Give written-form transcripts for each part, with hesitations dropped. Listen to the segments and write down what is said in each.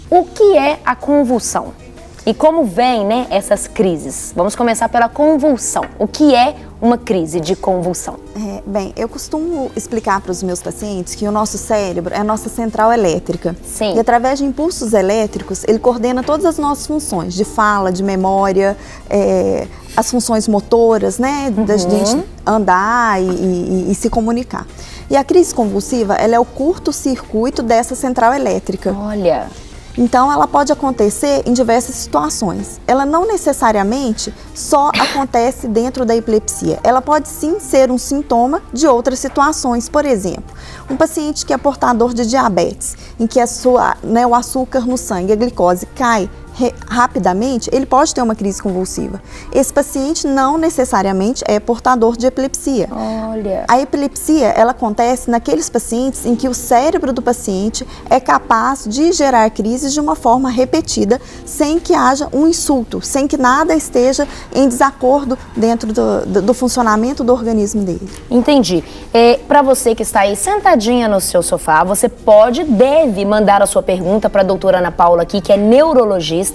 O que é a convulsão? E como vem, né, essas crises? Vamos começar pela convulsão. O que é uma crise de convulsão? Bem, eu costumo explicar para os meus pacientes que o nosso cérebro é a nossa central elétrica. Sim. E através de impulsos elétricos, ele coordena todas as nossas funções, de fala, de memória, as funções motoras, né, da gente andar e se comunicar. E a crise convulsiva, ela é o curto-circuito dessa central elétrica. Olha... Então, ela pode acontecer em diversas situações. Ela não necessariamente só acontece dentro da epilepsia. Ela pode sim ser um sintoma de outras situações. Por exemplo, um paciente que é portador de diabetes, em que o açúcar no sangue, a glicose cai rapidamente, ele pode ter uma crise convulsiva. Esse paciente não necessariamente é portador de epilepsia. Olha. A epilepsia, ela acontece naqueles pacientes em que o cérebro do paciente é capaz de gerar crises de uma forma repetida, sem que haja um insulto, sem que nada esteja em desacordo dentro do funcionamento do organismo dele. Entendi. Para você que está aí sentadinha no seu sofá, você deve mandar a sua pergunta para a doutora Ana Paula aqui, que é neurologista,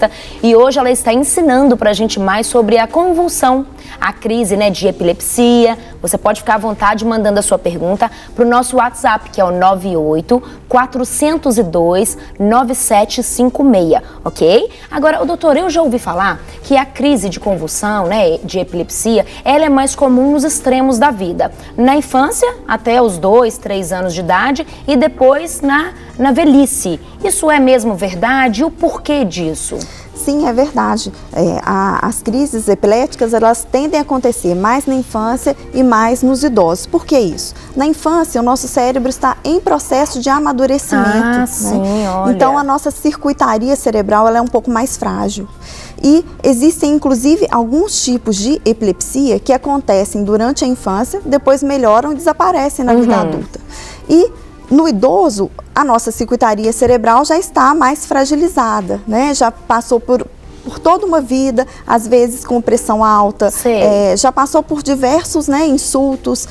e hoje ela está ensinando para a gente mais sobre a convulsão, a crise, né, de epilepsia. Você pode ficar à vontade mandando a sua pergunta para o nosso WhatsApp, que é o 98-402-9756, ok? Agora, doutor, eu já ouvi falar que a crise de convulsão, né, de epilepsia, ela é mais comum nos extremos da vida. Na infância, até os 2, 3 anos de idade, e depois na velhice. Isso é mesmo verdade? E o porquê disso? Sim, é verdade. As crises epiléticas, elas tendem a acontecer mais na infância e mais nos idosos. Por que isso? Na infância, o nosso cérebro está em processo de amadurecimento. Ah, sim, né? olha. Então, a nossa circuitaria cerebral, ela é um pouco mais frágil. E existem, inclusive, alguns tipos de epilepsia que acontecem durante a infância, depois melhoram e desaparecem na vida adulta. E no idoso, a nossa circuitaria cerebral já está mais fragilizada, né? Já passou por toda uma vida, às vezes com pressão alta, já passou por diversos, né, insultos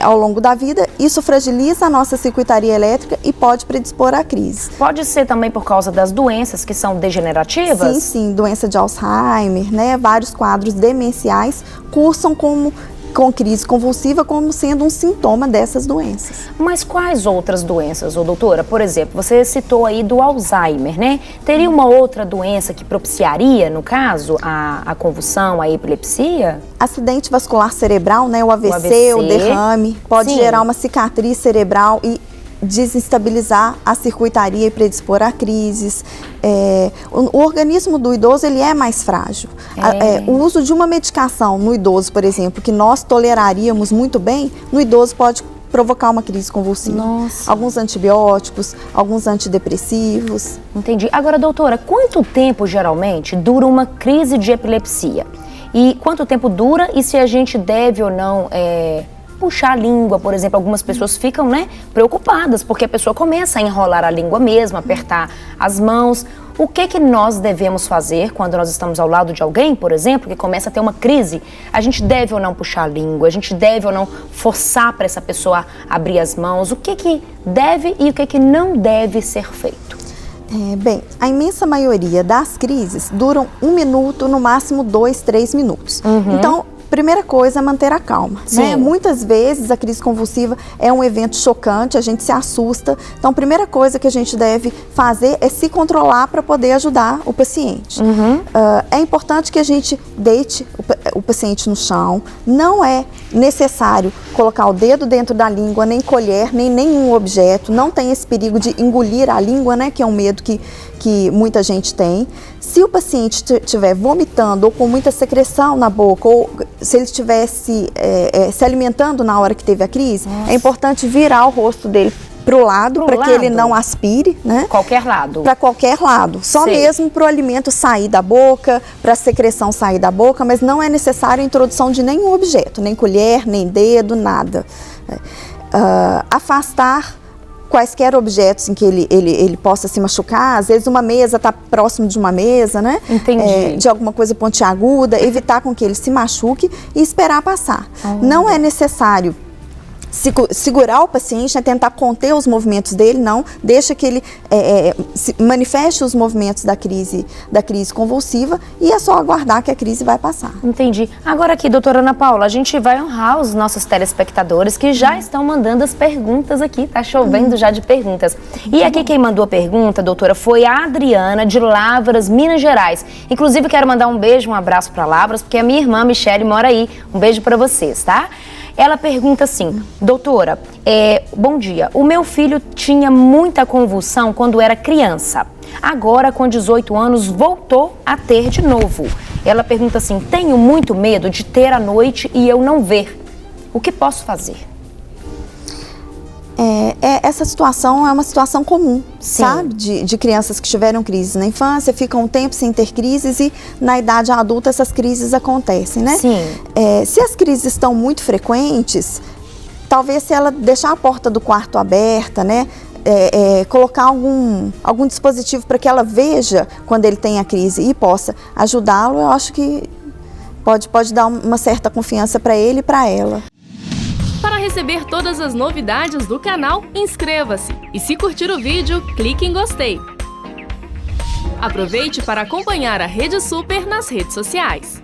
ao longo da vida. Isso fragiliza a nossa circuitaria elétrica e pode predispor à crise. Pode ser também por causa das doenças que são degenerativas? Sim, sim, doença de Alzheimer, né? Vários quadros demenciais cursam com crise convulsiva como sendo um sintoma dessas doenças. Mas quais outras doenças, doutora? Por exemplo, você citou aí do Alzheimer, né? Teria uma outra doença que propiciaria, no caso, a convulsão, a epilepsia? Acidente vascular cerebral, né? O AVC, o derrame, pode gerar uma cicatriz cerebral e desestabilizar a circuitaria e predispor a crises. O organismo do idoso, ele é mais frágil. O uso de uma medicação no idoso, por exemplo, que nós toleraríamos muito bem, no idoso pode provocar uma crise convulsiva. Nossa. Alguns antibióticos, alguns antidepressivos. Entendi. Agora, doutora, quanto tempo geralmente dura uma crise de epilepsia? E quanto tempo dura e se a gente deve ou não puxar a língua, por exemplo? Algumas pessoas ficam, né, preocupadas, porque a pessoa começa a enrolar a língua mesmo, apertar as mãos. O que nós devemos fazer quando nós estamos ao lado de alguém, por exemplo, que começa a ter uma crise? A gente deve ou não puxar a língua? A gente deve ou não forçar para essa pessoa abrir as mãos? O que deve e o que não deve ser feito? Bem, a imensa maioria das crises duram 1 minuto, no máximo 2, 3 minutos. Então, primeira coisa é manter a calma, né? Muitas vezes a crise convulsiva é um evento chocante, a gente se assusta. Então, a primeira coisa que a gente deve fazer é se controlar para poder ajudar o paciente. É importante que a gente deite o paciente no chão. Não é necessário colocar o dedo dentro da língua, nem colher, nem nenhum objeto. Não tem esse perigo de engolir a língua, né? Que é um medo que muita gente tem. Se o paciente estiver vomitando ou com muita secreção na boca, ou se ele estivesse se alimentando na hora que teve a crise, é importante virar o rosto dele para o lado, para que ele não aspire, né? Qualquer lado? Para qualquer lado. Só mesmo para o alimento sair da boca, para a secreção sair da boca, mas não é necessário a introdução de nenhum objeto, nem colher, nem dedo, nada. Afastar quaisquer objetos em que ele possa se machucar. Às vezes uma mesa está próximo de uma mesa, né? Entendi. De alguma coisa pontiaguda, evitar com que ele se machuque e esperar passar. Não é necessário segurar o paciente, né, tentar conter os movimentos dele, não, deixa que ele manifeste os movimentos da crise convulsiva e é só aguardar que a crise vai passar. Entendi. Agora aqui, doutora Ana Paula, a gente vai honrar os nossos telespectadores que já estão mandando as perguntas aqui, tá chovendo já de perguntas. E aqui quem mandou a pergunta, doutora, foi a Adriana de Lavras, Minas Gerais. Inclusive quero mandar um beijo, um abraço para Lavras, porque a minha irmã Michele mora aí. Um beijo para vocês, tá? Ela pergunta assim, doutora, bom dia, o meu filho tinha muita convulsão quando era criança. Agora, com 18 anos, voltou a ter de novo. Ela pergunta assim, tenho muito medo de ter à noite e eu não ver. O que posso fazer? Essa situação é uma situação comum, sim, sabe? De crianças que tiveram crises na infância, ficam um tempo sem ter crises e na idade adulta essas crises acontecem, né? Sim. Se as crises estão muito frequentes, talvez se ela deixar a porta do quarto aberta, né? Colocar algum dispositivo para que ela veja quando ele tem a crise e possa ajudá-lo, eu acho que pode dar uma certa confiança para ele e para ela. Para receber todas as novidades do canal, inscreva-se e se curtir o vídeo, clique em gostei. Aproveite para acompanhar a Rede Super nas redes sociais.